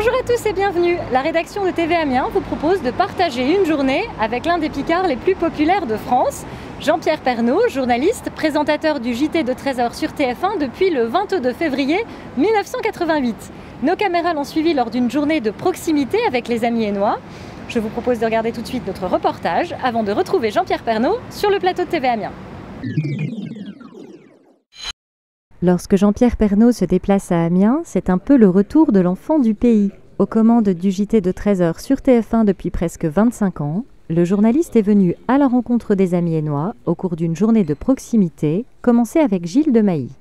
Bonjour à tous et bienvenue. La rédaction de TV Amiens vous propose de partager une journée avec l'un des Picards les plus populaires de France, Jean-Pierre Pernaut, journaliste, présentateur du JT de 13h sur TF1 depuis le 22 février 1988. Nos caméras l'ont suivi lors d'une journée de proximité avec les amis hainaut. Je vous propose de regarder tout de suite notre reportage avant de retrouver Jean-Pierre Pernaut sur le plateau de TV Amiens. Lorsque Jean-Pierre Pernaut se déplace à Amiens, c'est un peu le retour de l'enfant du pays. Aux commandes du JT de 13h sur TF1 depuis presque 25 ans, le journaliste est venu à la rencontre des amis hainaut au cours d'une journée de proximité, commencée avec Gilles de Mailly.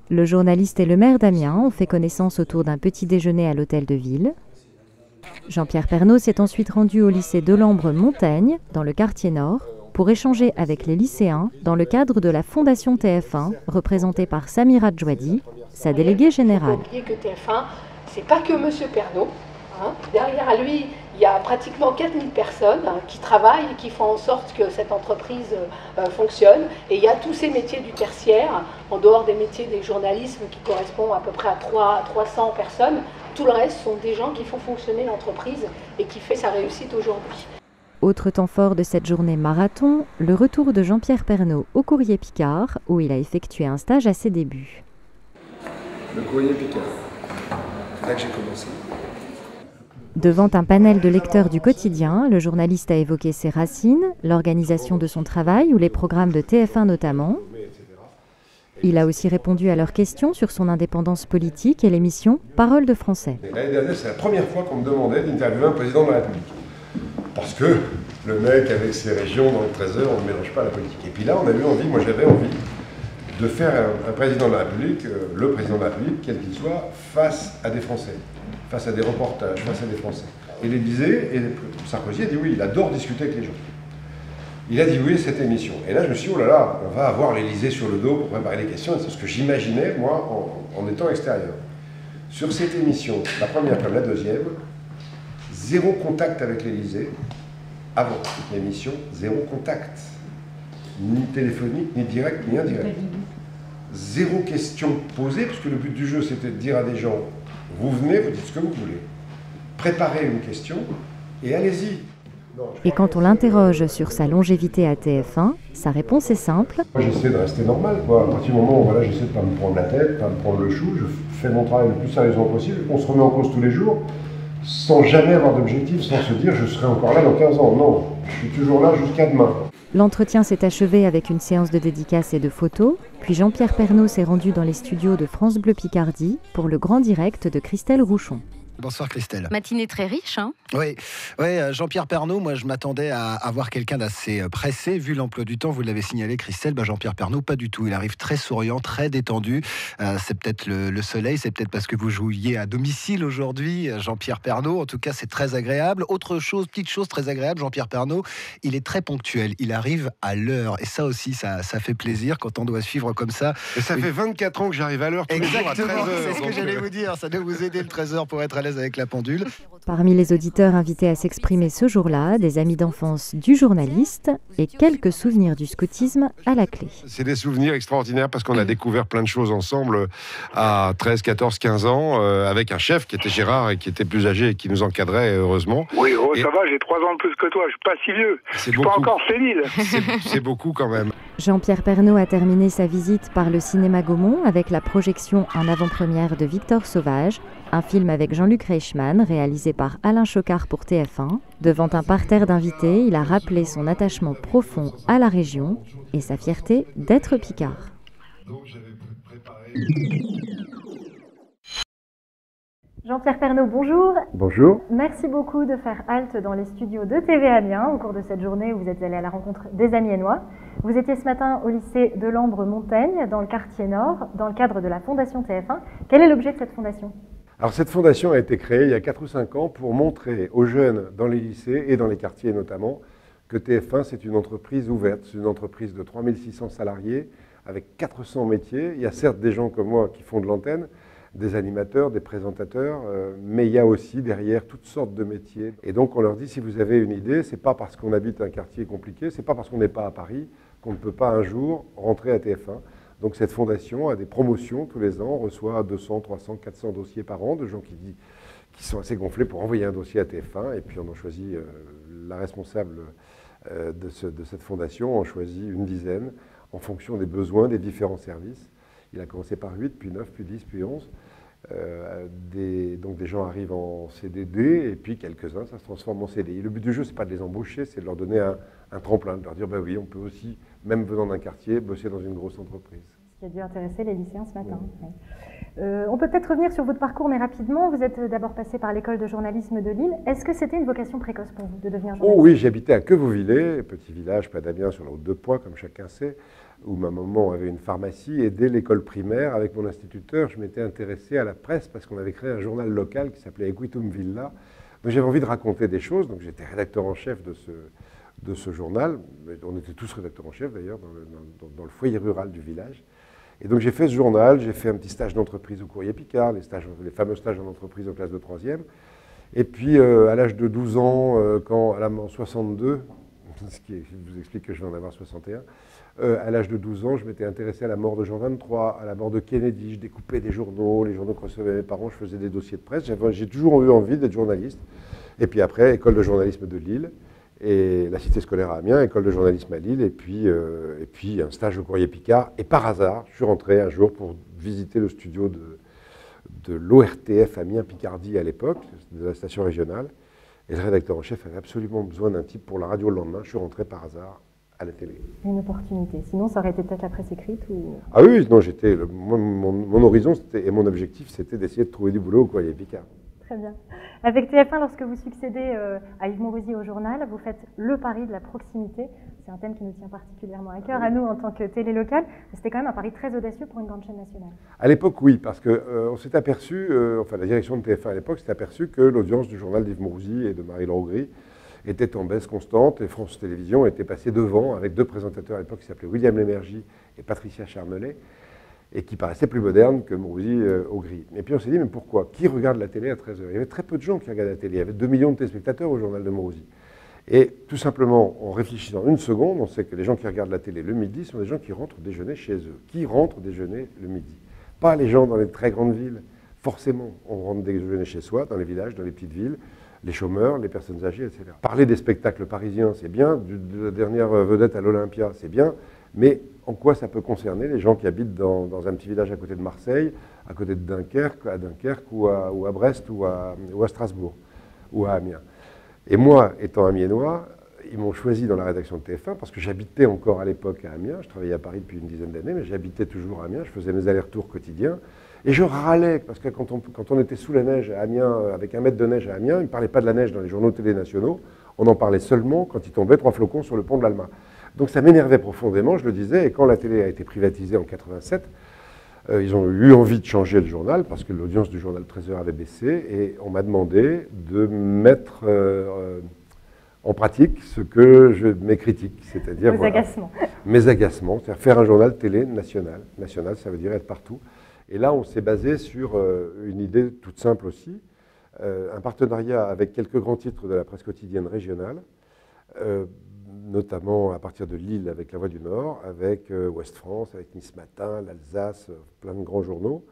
Le journaliste et le maire d'Amiens ont fait connaissance autour d'un petit déjeuner à l'hôtel de ville. Jean-Pierre Pernaut s'est ensuite rendu au lycée Delambre-Montaigne, dans le quartier nord, pour échanger avec les lycéens dans le cadre de la Fondation TF1, représentée par Samira Djouadi, sa déléguée générale. Il faut oublier que TF1, c'est pas que M. Pernaut. Derrière lui, il y a pratiquement 4000 personnes qui travaillent et qui font en sorte que cette entreprise fonctionne. Et il y a tous ces métiers du tertiaire, en dehors des métiers des journalismes qui correspondent à peu près à 300 personnes. Tout le reste sont des gens qui font fonctionner l'entreprise et qui fait sa réussite aujourd'hui. Autre temps fort de cette journée marathon, le retour de Jean-Pierre Pernaut au Courrier Picard, où il a effectué un stage à ses débuts. Le Courrier Picard, c'est là que j'ai commencé. Devant un panel de lecteurs du quotidien, le journaliste a évoqué ses racines, l'organisation de son travail ou les programmes de TF1 notamment. Il a aussi répondu à leurs questions sur son indépendance politique et l'émission Parole de français. L'année dernière, c'est la première fois qu'on me demandait d'interviewer un président de la République. Parce que le mec avec ses régions dans le 13h, on ne mélange pas la politique. Et puis là, on a eu envie, moi j'avais envie, de faire un président de la République, le président de la République, quel qu'il soit, face à des Français, face à des reportages, face à des Français. Et l'Élysée, et Sarkozy a dit oui, il adore discuter avec les gens. Il a dit oui à cette émission. Et là, je me suis dit, oh là là, on va avoir l'Élysée sur le dos pour préparer les questions. C'est ce que j'imaginais, moi, en étant extérieur. Sur cette émission, la première comme la deuxième, zéro contact avec l'Élysée. Avant l'émission, zéro contact. Ni téléphonique, ni direct, ni indirect. Zéro question posée, parce que le but du jeu, c'était de dire à des gens, vous venez, vous dites ce que vous voulez. Préparez une question et allez-y. Et quand on l'interroge sur sa longévité à TF1, sa réponse est simple. Moi, j'essaie de rester normal, quoi. À partir du moment où voilà, j'essaie de ne pas me prendre la tête, pas me prendre le chou, je fais mon travail le plus sérieusement possible. On se remet en cause tous les jours, sans jamais avoir d'objectif, sans se dire je serai encore là dans 15 ans. Non, je suis toujours là jusqu'à demain. L'entretien s'est achevé avec une séance de dédicaces et de photos, puis Jean-Pierre Pernaut s'est rendu dans les studios de France Bleu Picardie pour le grand direct de Christelle Rouchon. Bonsoir Christelle. Matinée très riche, hein? Oui, Jean-Pierre Pernaut, moi je m'attendais à avoir quelqu'un d'assez pressé, vu l'emploi du temps, vous l'avez signalé Christelle, Jean-Pierre Pernaut, pas du tout, il arrive très souriant, très détendu, c'est peut-être le soleil, c'est peut-être parce que vous jouiez à domicile aujourd'hui, Jean-Pierre Pernaut, en tout cas c'est très agréable. Autre chose, petite chose très agréable, Jean-Pierre Pernaut, il est très ponctuel, il arrive à l'heure, et ça aussi, ça fait plaisir quand on doit suivre comme ça. Et ça fait 24 ans que j'arrive à l'heure, tous les jours à 13h. C'est ce que j'allais vous dire, ça doit vous aider le 13h pour être à l'aise avec la pendule. Parmi les auditeurs invités à s'exprimer ce jour-là, des amis d'enfance du journaliste et quelques souvenirs du scoutisme à la clé. C'est des souvenirs extraordinaires parce qu'on a découvert plein de choses ensemble à 13, 14, 15 ans avec un chef qui était Gérard et qui était plus âgé et qui nous encadrait heureusement. Oui, ça va, j'ai 3 ans de plus que toi, je suis pas si vieux, je suis pas encore sénile. C'est beaucoup quand même. Jean-Pierre Pernaut a terminé sa visite par le cinéma Gaumont avec la projection en avant-première de Victor Sauvage, un film avec Jean-Luc Reichmann réalisé par Alain Chocard pour TF1. Devant un parterre d'invités, il a rappelé son attachement profond à la région et sa fierté d'être Picard. Jean-Pierre Pernaut, bonjour. Bonjour. Merci beaucoup de faire halte dans les studios de TV Amiens au cours de cette journée où vous êtes allé à la rencontre des amis hainois. Vous étiez ce matin au lycée Delambre-Montaigne, dans le quartier nord, dans le cadre de la Fondation TF1. Quel est l'objet de cette fondation ? Alors cette fondation a été créée il y a 4 ou 5 ans pour montrer aux jeunes dans les lycées et dans les quartiers notamment que TF1 c'est une entreprise ouverte, c'est une entreprise de 3600 salariés avec 400 métiers. Il y a certes des gens comme moi qui font de l'antenne, des animateurs, des présentateurs, mais il y a aussi derrière toutes sortes de métiers. Et donc on leur dit si vous avez une idée, c'est pas parce qu'on habite un quartier compliqué, c'est pas parce qu'on n'est pas à Paris qu'on ne peut pas un jour rentrer à TF1. Donc cette fondation a des promotions tous les ans, on reçoit 200, 300, 400 dossiers par an de gens qui sont assez gonflés pour envoyer un dossier à TF1. Et puis on a choisi la responsable de cette fondation, on choisit une dizaine en fonction des besoins des différents services. Il a commencé par 8, puis 9, puis 10, puis 11. Donc des gens arrivent en CDD et puis quelques-uns, ça se transforme en CDI. Le but du jeu, c'est pas de les embaucher, c'est de leur donner un tremplin, de leur dire, bah oui, on peut aussi, même venant d'un quartier, bosser dans une grosse entreprise. Ce qui a dû intéresser les lycéens ce matin. Ouais. On peut peut-être revenir sur votre parcours, mais rapidement. Vous êtes d'abord passé par l'école de journalisme de Lille. Est-ce que c'était une vocation précoce pour vous de devenir journaliste? Oh oui, j'habitais à Quevauvillers, petit village près d'Amiens sur la route de Poix, comme chacun sait, où ma maman avait une pharmacie. Et dès l'école primaire, avec mon instituteur, je m'étais intéressé à la presse parce qu'on avait créé un journal local qui s'appelait Equitum Villa. Donc j'avais envie de raconter des choses. Donc j'étais rédacteur en chef de ce journal. On était tous rédacteurs en chef d'ailleurs dans le foyer rural du village. Et donc j'ai fait ce journal, j'ai fait un petit stage d'entreprise au Courrier Picard, les fameux stages en entreprise en classe de 3e. Et puis à l'âge de 12 ans, en 62, ce qui vous explique que je vais en avoir 61, à l'âge de 12 ans, je m'étais intéressé à la mort de Jean 23, à la mort de Kennedy, je découpais des journaux, les journaux que recevaient mes parents, je faisais des dossiers de presse, j'ai toujours eu envie d'être journaliste. Et puis après, école de journalisme de Lille, et la cité scolaire à Amiens, école de journalisme à Lille, et puis un stage au Courrier Picard. Et par hasard, je suis rentré un jour pour visiter le studio de l'ORTF Amiens-Picardie à l'époque, de la station régionale. Et le rédacteur en chef avait absolument besoin d'un type pour la radio le lendemain. Je suis rentré par hasard à la télé. Une opportunité. Sinon, ça aurait été peut-être la presse écrite ou... Ah oui, non, mon horizon et mon objectif, c'était d'essayer de trouver du boulot au Courrier Picard. Très bien. Avec TF1, lorsque vous succédez à Yves Mourouzi au journal, vous faites le pari de la proximité. C'est un thème qui nous tient particulièrement à cœur, à nous en tant que télé locale. C'était quand même un pari très audacieux pour une grande chaîne nationale. À l'époque, oui, parce qu'on s'est aperçu, enfin la direction de TF1 à l'époque s'est aperçue que l'audience du journal d'Yves Mourouzi et de Marie-Laure Augry était en baisse constante et France Télévisions était passé devant avec deux présentateurs à l'époque qui s'appelaient William Lémergie et Patricia Charmelet, et qui paraissait plus moderne que Mourouzi Augry. Et puis on s'est dit, mais pourquoi? Qui regarde la télé à 13h? Il y avait très peu de gens qui regardaient la télé. Il y avait 2 millions de téléspectateurs au journal de Mourouzi. Et tout simplement, en réfléchissant une seconde, on sait que les gens qui regardent la télé le midi sont des gens qui rentrent déjeuner chez eux. Qui rentrent déjeuner le midi? Pas les gens dans les très grandes villes. Forcément, on rentre déjeuner chez soi, dans les villages, dans les petites villes, les chômeurs, les personnes âgées, etc. Parler des spectacles parisiens, c'est bien. De la dernière vedette à l'Olympia, c'est bien. Mais en quoi ça peut concerner les gens qui habitent dans un petit village à côté de Marseille, à côté de Dunkerque, ou à Brest, ou à Strasbourg, ou à Amiens? Et moi, étant amiénois, ils m'ont choisi dans la rédaction de TF1 parce que j'habitais encore à l'époque à Amiens. Je travaillais à Paris depuis une dizaine d'années, mais j'habitais toujours à Amiens. Je faisais mes allers-retours quotidiens. Et je râlais, parce que quand on était sous la neige à Amiens, avec 1 mètre de neige à Amiens, ils ne parlaient pas de la neige dans les journaux télé nationaux. On en parlait seulement quand il tombait 3 flocons sur le pont de l'Alma. Donc ça m'énervait profondément, je le disais. Et quand la télé a été privatisée en 87, ils ont eu envie de changer le journal parce que l'audience du journal 13h avait baissé et on m'a demandé de mettre en pratique mes critiques, c'est-à-dire mes agacements, c'est-à-dire faire un journal télé national. National, ça veut dire être partout. Et là, on s'est basé sur une idée toute simple aussi, un partenariat avec quelques grands titres de la presse quotidienne régionale, notamment à partir de Lille avec La Voix du Nord, avec Ouest France, avec Nice Matin, l'Alsace, plein de grands journaux,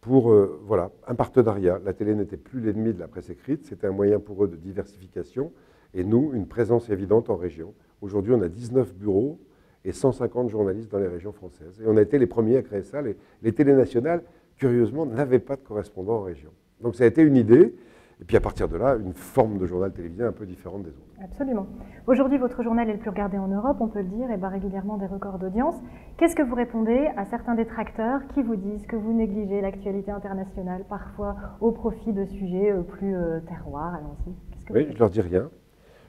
pour voilà, un partenariat. La télé n'était plus l'ennemi de la presse écrite, c'était un moyen pour eux de diversification, et nous, une présence évidente en région. Aujourd'hui, on a 19 bureaux et 150 journalistes dans les régions françaises. Et on a été les premiers à créer ça. Les télés nationales, curieusement, n'avaient pas de correspondants en région. Donc ça a été une idée. Et puis à partir de là, une forme de journal télévisé un peu différente des autres. Absolument. Aujourd'hui, votre journal est le plus regardé en Europe, on peut le dire, et bat régulièrement des records d'audience. Qu'est-ce que vous répondez à certains détracteurs qui vous disent que vous négligez l'actualité internationale, parfois au profit de sujets plus terroirs, allons-y? Oui, je leur dis rien.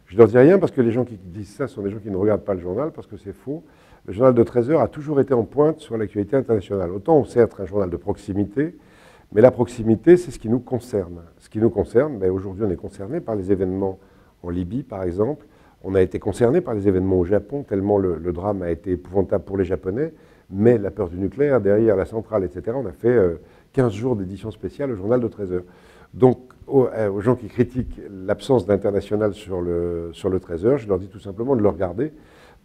Je leur dis rien parce que les gens qui disent ça sont des gens qui ne regardent pas le journal, parce que c'est faux. Le journal de 13h a toujours été en pointe sur l'actualité internationale. Autant on sait être un journal de proximité, mais la proximité, c'est ce qui nous concerne. Ce qui nous concerne, aujourd'hui, on est concerné par les événements en Libye, par exemple. On a été concerné par les événements au Japon, tellement le drame a été épouvantable pour les Japonais. Mais la peur du nucléaire, derrière la centrale, etc., on a fait 15 jours d'édition spéciale au journal de 13h. Donc, aux gens qui critiquent l'absence d'international sur le 13h, je leur dis tout simplement de le regarder,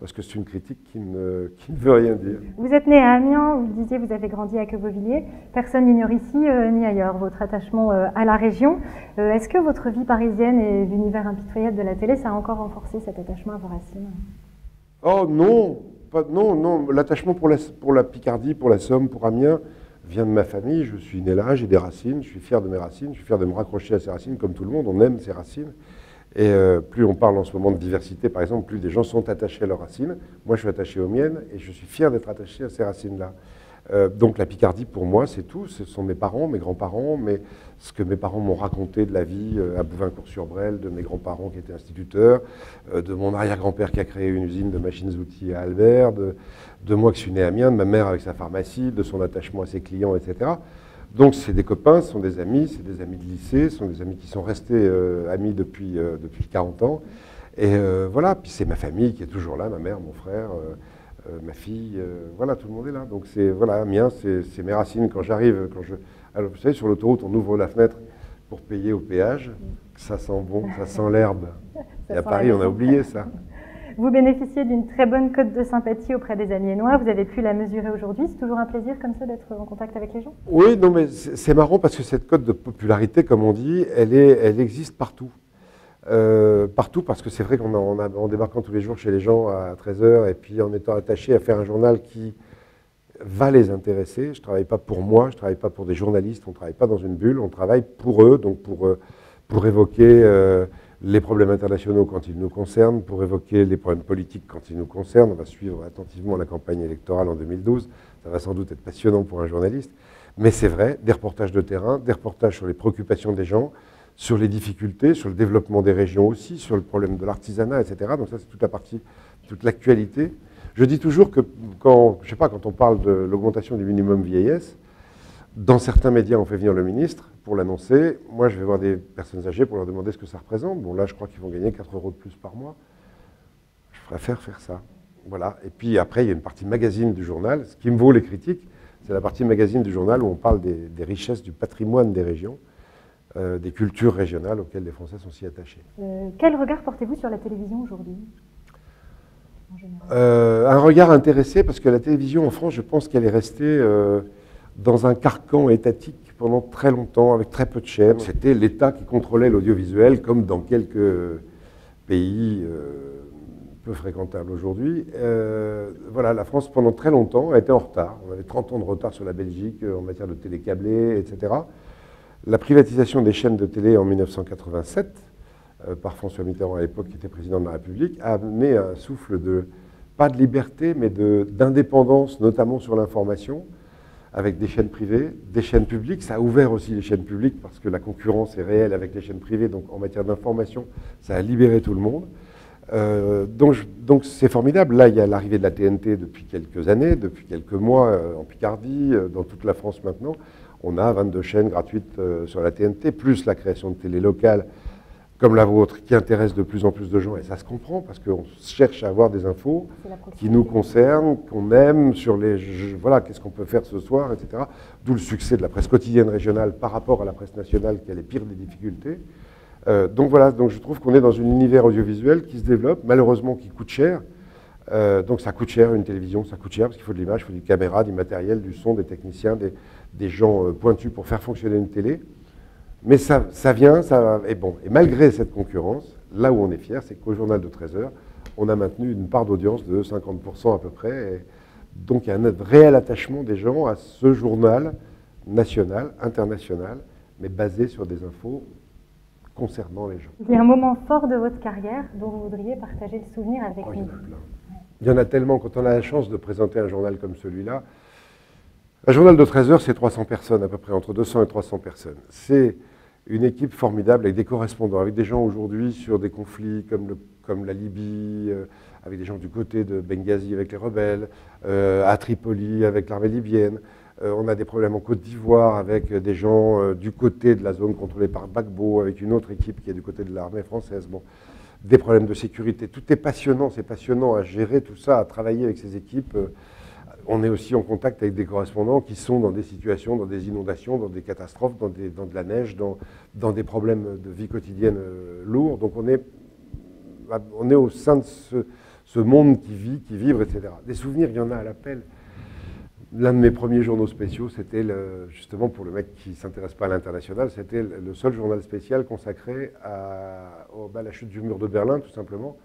parce que c'est une critique qui ne veut rien dire. Vous êtes né à Amiens, vous le disiez, vous avez grandi à Quevilliers. Personne n'ignore ici ni ailleurs votre attachement à la région. Est-ce que votre vie parisienne et l'univers impitoyable de la télé, ça a encore renforcé cet attachement à vos racines? Oh non, non. L'attachement pour la Picardie, pour la Somme, pour Amiens, vient de ma famille. Je suis né là, j'ai des racines, je suis fier de mes racines, je suis fier de me raccrocher à ces racines, comme tout le monde, on aime ses racines. Et plus on parle en ce moment de diversité, par exemple, plus des gens sont attachés à leurs racines. Moi, je suis attaché aux miennes et je suis fier d'être attaché à ces racines-là. Donc la Picardie, pour moi, c'est tout. Ce sont mes parents, mes grands-parents, mais ce que mes parents m'ont raconté de la vie à Bouvin-Court-sur-Brel, de mes grands-parents qui étaient instituteurs, de mon arrière-grand-père qui a créé une usine de machines-outils à Albert, de moi qui suis né à Amiens, de ma mère avec sa pharmacie, de son attachement à ses clients, etc. Donc c'est des copains, ce sont des amis, c'est des amis de lycée, ce sont des amis qui sont restés amis depuis 40 ans. Et voilà, puis c'est ma famille qui est toujours là, ma mère, mon frère, ma fille, voilà, tout le monde est là. Donc c'est, voilà, Amiens, c'est mes racines. Quand j'arrive, alors vous savez, sur l'autoroute, on ouvre la fenêtre pour payer au péage, ça sent bon, ça sent l'herbe. Et à Paris, on a oublié ça. Vous bénéficiez d'une très bonne cote de sympathie auprès des Amiénois. Vous avez pu la mesurer aujourd'hui. C'est toujours un plaisir comme ça d'être en contact avec les gens? Oui, non, mais c'est marrant parce que cette cote de popularité, comme on dit, elle existe partout. Partout, parce que c'est vrai en débarquant tous les jours chez les gens à 13 h et puis en étant attaché à faire un journal qui va les intéresser. Je ne travaille pas pour moi, je ne travaille pas pour des journalistes, on ne travaille pas dans une bulle, on travaille pour eux, donc pour évoquer les problèmes internationaux quand ils nous concernent, pour évoquer les problèmes politiques quand ils nous concernent. On va suivre attentivement la campagne électorale en 2012. Ça va sans doute être passionnant pour un journaliste. Mais c'est vrai, des reportages de terrain, des reportages sur les préoccupations des gens, sur les difficultés, sur le développement des régions aussi, sur le problème de l'artisanat, etc. Donc ça, c'est toute la partie, toute l'actualité. Je dis toujours que quand on parle de l'augmentation du minimum vieillesse, dans certains médias, on fait venir le ministre pour l'annoncer. Moi, je vais voir des personnes âgées pour leur demander ce que ça représente. Bon, là, je crois qu'ils vont gagner 4 € de plus par mois. Je préfère faire ça. Voilà. Et puis après, il y a une partie magazine du journal. Ce qui me vaut les critiques, c'est la partie magazine du journal où on parle des richesses, du patrimoine des régions, des cultures régionales auxquelles les Français sont si attachés. Quel regard portez-vous sur la télévision aujourd'hui ? Un regard intéressé, parce que la télévision en France, je pense qu'elle est restée dans un carcan étatique pendant très longtemps, avec très peu de chaînes. C'était l'État qui contrôlait l'audiovisuel, comme dans quelques pays peu fréquentables aujourd'hui. Voilà, la France, pendant très longtemps, a été en retard. On avait 30 ans de retard sur la Belgique en matière de télé câblée, etc. La privatisation des chaînes de télé en 1987, par François Mitterrand à l'époque, qui était président de la République, a amené un souffle pas de liberté, mais d'indépendance, notamment sur l'information, avec des chaînes privées, des chaînes publiques. Ça a ouvert aussi les chaînes publiques, parce que la concurrence est réelle avec les chaînes privées, donc en matière d'information, ça a libéré tout le monde. Donc c'est formidable. Là, il y a l'arrivée de la TNT depuis quelques années, depuis quelques mois en Picardie, dans toute la France maintenant. On a 22 chaînes gratuites sur la TNT, plus la création de télé locales comme la vôtre, qui intéresse de plus en plus de gens. Et ça se comprend, parce qu'on cherche à avoir des infos qui nous concernent, qu'on aime, sur voilà, qu'est-ce qu'on peut faire ce soir, etc. D'où le succès de la presse quotidienne régionale par rapport à la presse nationale, qui a les pires des difficultés. Donc voilà, donc je trouve qu'on est dans un univers audiovisuel qui se développe, malheureusement qui coûte cher. Donc ça coûte cher, une télévision, ça coûte cher, parce qu'il faut de l'image, il faut des caméras, du matériel, du son, des techniciens, des gens pointus pour faire fonctionner une télé. Mais ça vient, et bon. Et malgré cette concurrence, là où on est fier, c'est qu'au journal de 13 h, on a maintenu une part d'audience de 50% à peu près. Et donc il y a un réel attachement des gens à ce journal national, international, mais basé sur des infos concernant les gens. Il y a un moment fort de votre carrière dont vous voudriez partager le souvenir avec nous? Il y en a tellement. Quand on a la chance de présenter un journal comme celui-là, un journal de 13 h, c'est 300 personnes à peu près, entre 200 et 300 personnes. C'est une équipe formidable avec des correspondants, avec des gens aujourd'hui sur des conflits comme la Libye, avec des gens du côté de Benghazi avec les rebelles, à Tripoli avec l'armée libyenne. On a des problèmes en Côte d'Ivoire avec des gens du côté de la zone contrôlée par Gbagbo, avec une autre équipe qui est du côté de l'armée française. Bon, des problèmes de sécurité. Tout est passionnant, c'est passionnant à gérer tout ça, à travailler avec ces équipes. On est aussi en contact avec des correspondants qui sont dans des situations, dans des inondations, dans des catastrophes, dans de la neige, dans des problèmes de vie quotidienne lourds. Donc on est au sein de ce monde qui vit, qui vibre, etc. Des souvenirs, il y en a à l'appel. L'un de mes premiers journaux spéciaux, c'était justement pour le mec qui ne s'intéresse pas à l'international, c'était le seul journal spécial consacré à la chute du mur de Berlin, tout simplement.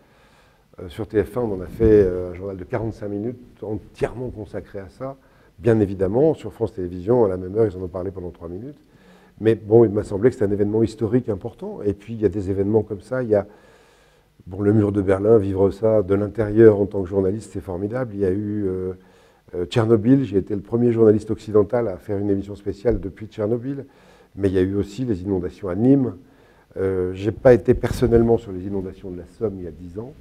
Sur TF1, on en a fait un journal de 45 minutes entièrement consacré à ça. Bien évidemment, sur France Télévisions, à la même heure, ils en ont parlé pendant 3 minutes. Mais bon, il m'a semblé que c'était un événement historique important. Et puis, il y a des événements comme ça. Il y a le mur de Berlin, vivre ça de l'intérieur en tant que journaliste, c'est formidable. Il y a eu Tchernobyl. J'ai été le premier journaliste occidental à faire une émission spéciale depuis Tchernobyl. Mais il y a eu aussi les inondations à Nîmes. Je n'ai pas été personnellement sur les inondations de la Somme il y a 10 ans.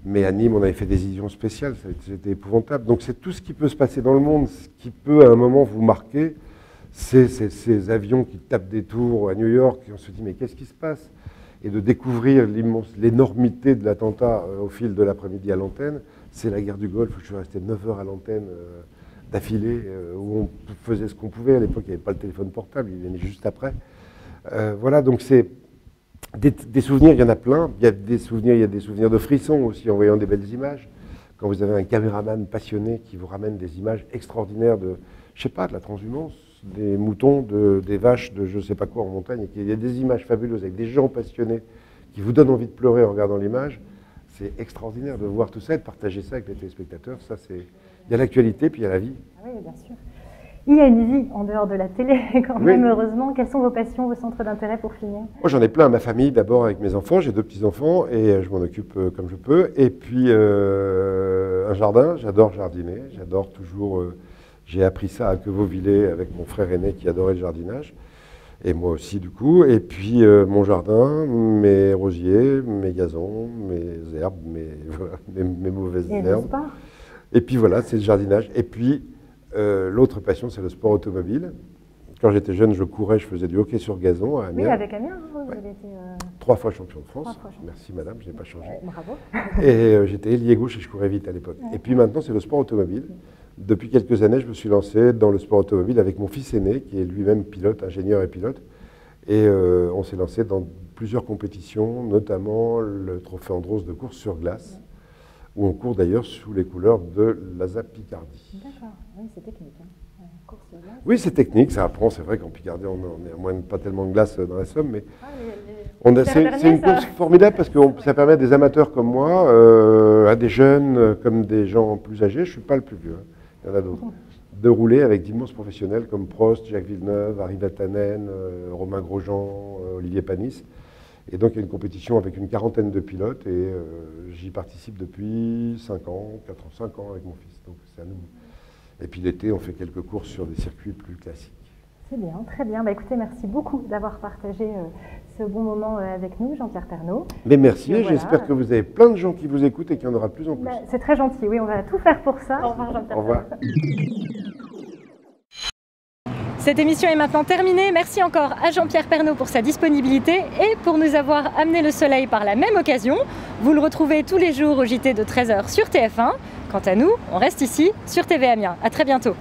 Mais à Nîmes, on avait fait des éditions spéciales, c'était épouvantable. Donc c'est tout ce qui peut se passer dans le monde, ce qui peut à un moment vous marquer, c'est ces avions qui tapent des tours à New York, et on se dit mais qu'est-ce qui se passe? Et de découvrir l'énormité de l'attentat au fil de l'après-midi à l'antenne, c'est la guerre du Golfe, je suis resté 9 heures à l'antenne d'affilée, où on faisait ce qu'on pouvait. À l'époque, il n'y avait pas le téléphone portable, il venait juste après. Voilà, donc c'est... Des souvenirs, il y en a plein. Il y a des souvenirs de frissons aussi en voyant des belles images. Quand vous avez un caméraman passionné qui vous ramène des images extraordinaires de, je sais pas, de la transhumance, des moutons, des vaches, de je sais pas quoi en montagne, et qu'il y a des images fabuleuses avec des gens passionnés qui vous donnent envie de pleurer en regardant l'image. C'est extraordinaire de voir tout ça et de partager ça avec les téléspectateurs. Ça, c'est... Il y a l'actualité, puis il y a la vie. Oui, bien sûr. Il y a une vie en dehors de la télé, quand même, heureusement. Quelles sont vos passions, vos centres d'intérêt pour finir? Moi, j'en ai plein. Ma famille, d'abord, avec mes enfants. J'ai 2 petits-enfants et je m'en occupe comme je peux. Et puis, un jardin. J'adore jardiner. J'adore toujours... j'ai appris ça à Quevauvillers avec mon frère aîné qui adorait le jardinage. Et moi aussi, du coup. Et puis, mon jardin, mes rosiers, mes gazons, mes herbes, mes mauvaises herbes. Et puis, voilà, c'est le jardinage. Et puis... l'autre passion, c'est le sport automobile. Quand j'étais jeune, je courais, je faisais du hockey sur gazon à Amiens. Oui, avec Amiens, vous avez été... 3 fois champion de France. Merci madame, je n'ai pas changé. Bravo. Et j'étais ailier gauche et je courais vite à l'époque. Et puis maintenant, c'est le sport automobile. Depuis quelques années, je me suis lancé dans le sport automobile avec mon fils aîné, qui est lui-même pilote, ingénieur et pilote. Et on s'est lancé dans plusieurs compétitions, notamment le trophée Andros de course sur glace, où on court d'ailleurs sous les couleurs de l'ASA Picardie. D'accord, oui, c'est technique. Hein. Course sur glace. Oui, c'est technique, ça apprend. C'est vrai qu'en Picardie, on est à moins de pas tellement de glace dans la Somme, mais c'est une course formidable parce que ça permet à des amateurs comme moi, à des jeunes comme des gens plus âgés, je ne suis pas le plus vieux, hein. Il y en a d'autres, de rouler avec d'immenses professionnels comme Prost, Jacques Villeneuve, Harry Vatanen, Romain Grosjean, Olivier Panis. Et donc il y a une compétition avec une 40aine de pilotes et j'y participe depuis 5 ans avec mon fils. Donc c'est à nous. Et puis l'été, on fait quelques courses sur des circuits plus classiques. C'est bien, très bien. Bah, écoutez, merci beaucoup d'avoir partagé ce bon moment avec nous, Jean-Pierre Pernaut. Mais merci, et j'espère que vous avez plein de gens qui vous écoutent et qu'il y en aura de plus en plus. Bah, c'est très gentil, oui, on va tout faire pour ça. Au revoir, Jean-Pierre. Au revoir. Cette émission est maintenant terminée. Merci encore à Jean-Pierre Pernaut pour sa disponibilité et pour nous avoir amené le soleil par la même occasion. Vous le retrouvez tous les jours au JT de 13h sur TF1. Quant à nous, on reste ici sur TV Amiens. À très bientôt.